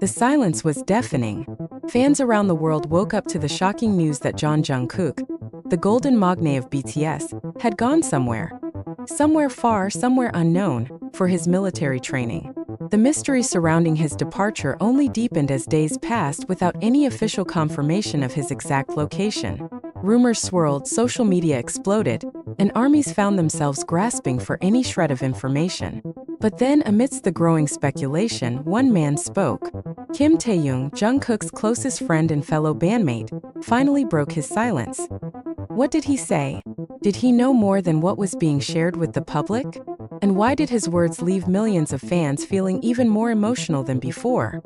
The silence was deafening. Fans around the world woke up to the shocking news that Jungkook, the golden magne of BTS, had gone somewhere. Somewhere far, somewhere unknown, for his military training. The mystery surrounding his departure only deepened as days passed without any official confirmation of his exact location. Rumors swirled, social media exploded, and armies found themselves grasping for any shred of information. But then, amidst the growing speculation, one man spoke. Kim Taehyung, Jungkook's closest friend and fellow bandmate, finally broke his silence. What did he say? Did he know more than what was being shared with the public? And why did his words leave millions of fans feeling even more emotional than before?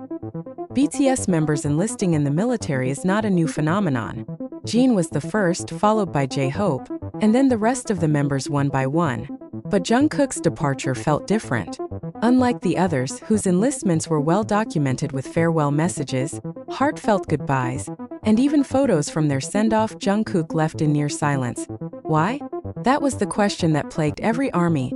BTS members enlisting in the military is not a new phenomenon. Jimin was the first, followed by J-Hope, and then the rest of the members one by one. But Jungkook's departure felt different. Unlike the others, whose enlistments were well documented with farewell messages, heartfelt goodbyes, and even photos from their send-off, Jungkook left in near silence. Why? That was the question that plagued every ARMY.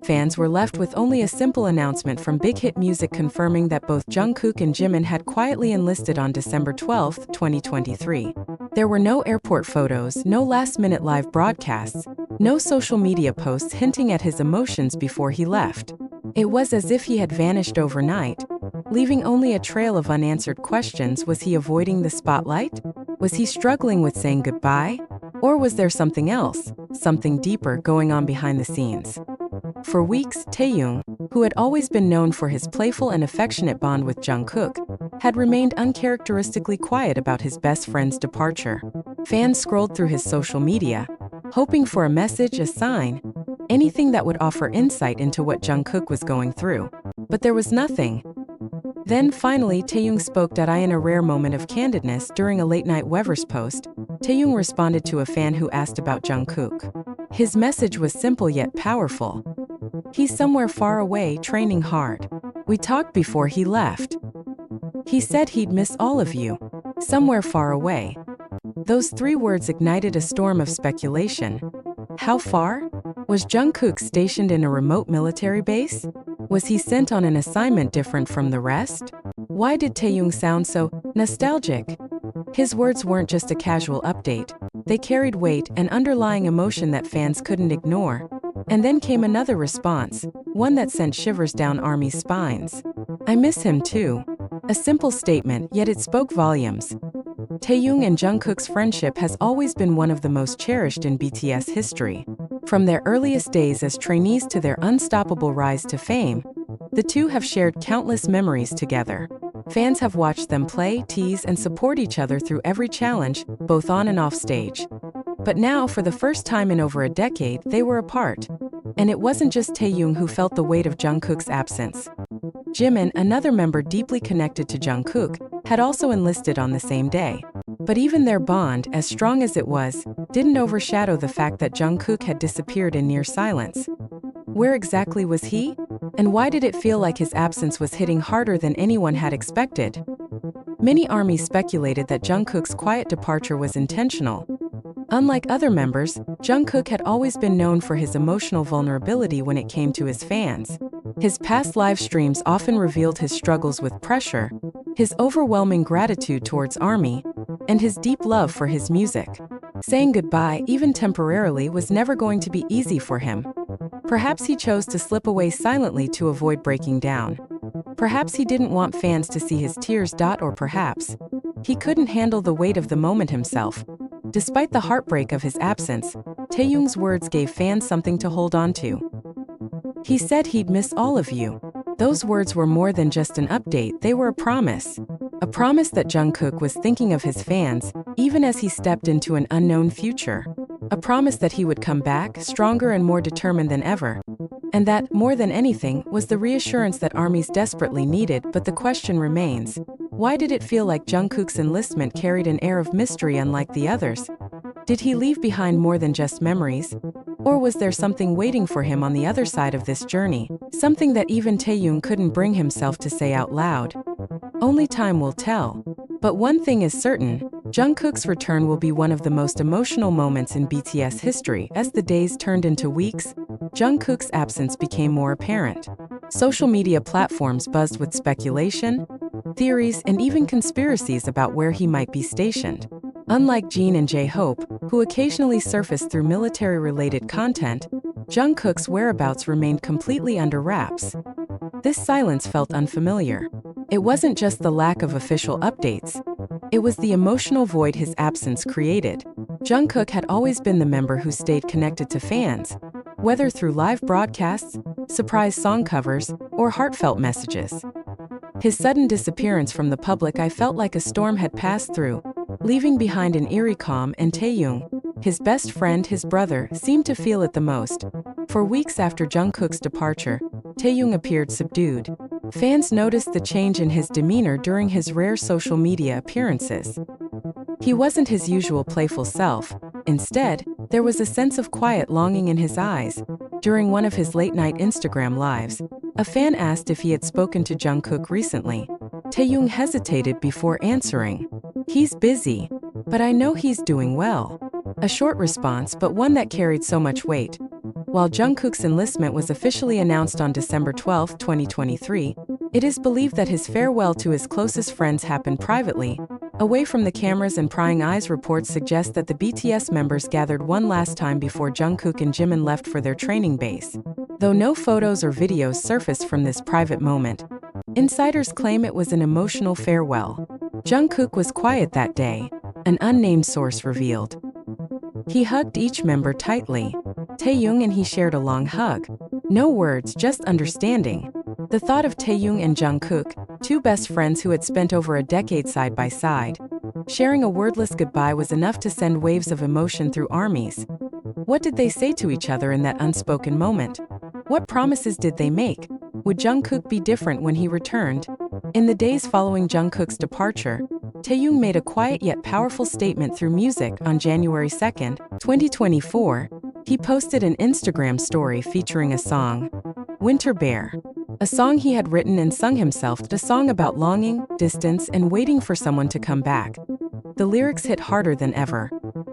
Fans were left with only a simple announcement from Big Hit Music confirming that both Jungkook and Jimin had quietly enlisted on December 12, 2023. There were no airport photos, no last-minute live broadcasts, no social media posts hinting at his emotions before he left. It was as if he had vanished overnight, leaving only a trail of unanswered questions. Was he avoiding the spotlight? Was he struggling with saying goodbye? Or was there something else, something deeper going on behind the scenes? For weeks, Taehyung, who had always been known for his playful and affectionate bond with Jungkook, had remained uncharacteristically quiet about his best friend's departure. Fans scrolled through his social media, hoping for a message, a sign, anything that would offer insight into what Jungkook was going through. But there was nothing. Then finally, Taehyung spoke. In a rare moment of candidness during a late-night Weverse post, Taehyung responded to a fan who asked about Jungkook. His message was simple yet powerful. He's somewhere far away, training hard. We talked before he left. He said he'd miss all of you. Somewhere far away. Those three words ignited a storm of speculation. How far? Was Jungkook stationed in a remote military base? Was he sent on an assignment different from the rest? Why did Taehyung sound so nostalgic? His words weren't just a casual update. They carried weight, an underlying emotion that fans couldn't ignore. And then came another response, one that sent shivers down ARMY's spines. I miss him too. A simple statement, yet it spoke volumes. Taehyung and Jungkook's friendship has always been one of the most cherished in BTS history. From their earliest days as trainees to their unstoppable rise to fame, the two have shared countless memories together. Fans have watched them play, tease, and support each other through every challenge, both on and off stage. But now, for the first time in over a decade, they were apart. And it wasn't just Taehyung who felt the weight of Jungkook's absence. Jimin, another member deeply connected to Jungkook, had also enlisted on the same day. But even their bond, as strong as it was, didn't overshadow the fact that Jungkook had disappeared in near silence. Where exactly was he? And why did it feel like his absence was hitting harder than anyone had expected? Many ARMYs speculated that Jungkook's quiet departure was intentional. Unlike other members, Jungkook had always been known for his emotional vulnerability when it came to his fans. His past live streams often revealed his struggles with pressure, his overwhelming gratitude towards ARMY, and his deep love for his music. Saying goodbye, even temporarily, was never going to be easy for him. Perhaps he chose to slip away silently to avoid breaking down. Perhaps he didn't want fans to see his tears. Or perhaps he couldn't handle the weight of the moment himself. Despite the heartbreak of his absence, Taehyung's words gave fans something to hold on to. He said he'd miss all of you. Those words were more than just an update, they were a promise. A promise that Jungkook was thinking of his fans, even as he stepped into an unknown future. A promise that he would come back, stronger and more determined than ever. And that, more than anything, was the reassurance that ARMYs desperately needed. But the question remains, why did it feel like Jungkook's enlistment carried an air of mystery unlike the others? Did he leave behind more than just memories? Or was there something waiting for him on the other side of this journey? Something that even Taehyung couldn't bring himself to say out loud. Only time will tell. But one thing is certain, Jungkook's return will be one of the most emotional moments in BTS history. As the days turned into weeks, Jungkook's absence became more apparent. Social media platforms buzzed with speculation. theories, and even conspiracies about where he might be stationed. Unlike Jimin and J-Hope, who occasionally surface through military-related content, Jungkook's whereabouts remained completely under wraps. This silence felt unfamiliar. It wasn't just the lack of official updates. It was the emotional void his absence created. Jungkook had always been the member who stayed connected to fans, whether through live broadcasts, surprise song covers, or heartfelt messages. His sudden disappearance from the public, I felt like a storm had passed through, leaving behind an eerie calm, and Taehyung, his best friend, his brother, seemed to feel it the most. For weeks after Jungkook's departure, Taehyung appeared subdued. Fans noticed the change in his demeanor during his rare social media appearances. He wasn't his usual playful self. Instead, there was a sense of quiet longing in his eyes. During one of his late-night Instagram lives, a fan asked if he had spoken to Jungkook recently. Taehyung hesitated before answering. "He's busy, but I know he's doing well." A short response, but one that carried so much weight. While Jungkook's enlistment was officially announced on December 12, 2023, it is believed that his farewell to his closest friends happened privately, away from the cameras and prying eyes. Reports suggest that the BTS members gathered one last time before Jungkook and Jimin left for their training base. Though no photos or videos surfaced from this private moment, insiders claim it was an emotional farewell. Jungkook was quiet that day, an unnamed source revealed. He hugged each member tightly. Taehyung and he shared a long hug. No words, just understanding. The thought of Taehyung and Jungkook, two best friends who had spent over a decade side by side, sharing a wordless goodbye was enough to send waves of emotion through armies. What did they say to each other in that unspoken moment? What promises did they make? Would Jungkook be different when he returned? In the days following Jungkook's departure, Taehyung made a quiet yet powerful statement through music. On January 2, 2024, he posted an Instagram story featuring a song, Winter Bear, a song he had written and sung himself, a song about longing, distance, and waiting for someone to come back. The lyrics hit harder than ever.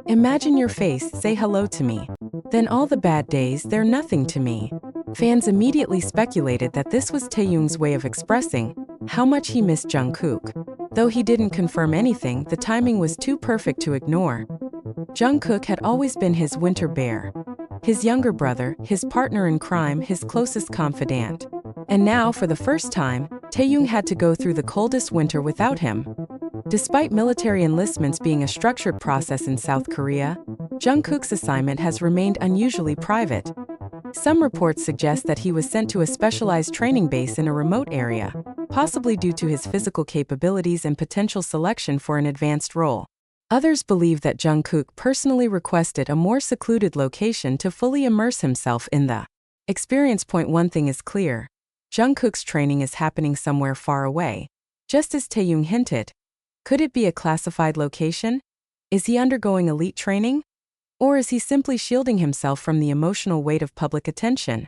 "Imagine your face, say hello to me. Then all the bad days, they're nothing to me." Fans immediately speculated that this was Taehyung's way of expressing how much he missed Jungkook. Though he didn't confirm anything, the timing was too perfect to ignore. Jungkook had always been his winter bear, his younger brother, his partner in crime, his closest confidant. And now, for the first time, Taehyung had to go through the coldest winter without him. Despite military enlistments being a structured process in South Korea, Jungkook's assignment has remained unusually private. Some reports suggest that he was sent to a specialized training base in a remote area, possibly due to his physical capabilities and potential selection for an advanced role. Others believe that Jungkook personally requested a more secluded location to fully immerse himself in the experience. One thing is clear: Jungkook's training is happening somewhere far away, just as Taehyung hinted. Could it be a classified location? Is he undergoing elite training? Or is he simply shielding himself from the emotional weight of public attention?